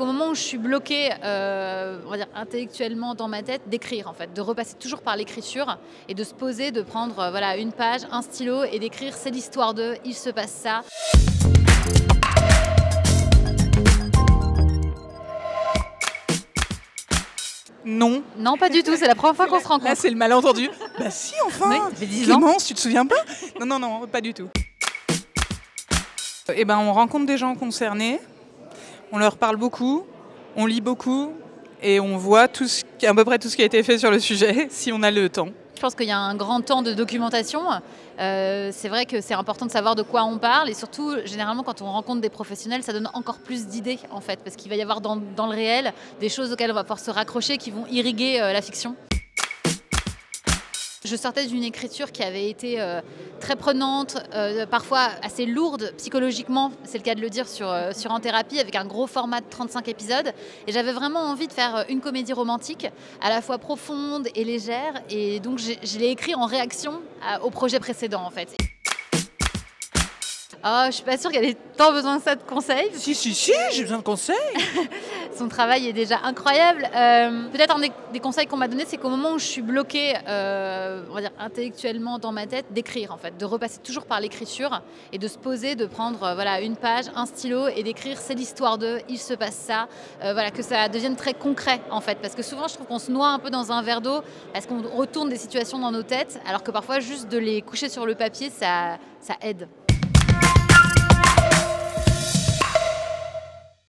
Au moment où je suis bloquée, on va dire intellectuellement dans ma tête, d'écrire en fait, de repasser toujours par l'écriture et de se poser, de prendre voilà, une page, un stylo et d'écrire c'est l'histoire de, il se passe ça. Non. Non, pas du tout, c'est la première fois qu'on se rencontre. Là, c'est le malentendu. Bah si, enfin. Oui, ça fait 10 ans. Clémence, tu te souviens pas? Non, pas du tout. Eh ben, on rencontre des gens concernés, on leur parle beaucoup, on lit beaucoup et on voit à peu près tout ce qui a été fait sur le sujet, si on a le temps. Je pense qu'il y a un grand temps de documentation. C'est vrai que c'est important de savoir de quoi on parle et surtout, généralement, quand on rencontre des professionnels, ça donne encore plus d'idées en fait, parce qu'il va y avoir dans le réel des choses auxquelles on va pouvoir se raccrocher qui vont irriguer la fiction. Je sortais d'une écriture qui avait été très prenante, parfois assez lourde psychologiquement, c'est le cas de le dire, sur En thérapie, avec un gros format de 35 épisodes. Et j'avais vraiment envie de faire une comédie romantique, à la fois profonde et légère. Et donc je l'ai écrit en réaction au projet précédent en fait. Oh, je suis pas sûre qu'elle ait tant besoin de ça de conseils. Si, j'ai besoin de conseils. Son travail est déjà incroyable. Peut-être un des conseils qu'on m'a donné, c'est qu'au moment où je suis bloquée, on va dire intellectuellement dans ma tête, d'écrire en fait, de repasser toujours par l'écriture et de se poser, de prendre voilà, une page, un stylo et d'écrire c'est l'histoire de, il se passe ça, voilà, que ça devienne très concret en fait. Parce que souvent je trouve qu'on se noie un peu dans un verre d'eau parce qu'on retourne des situations dans nos têtes, alors que parfois juste de les coucher sur le papier, ça aide.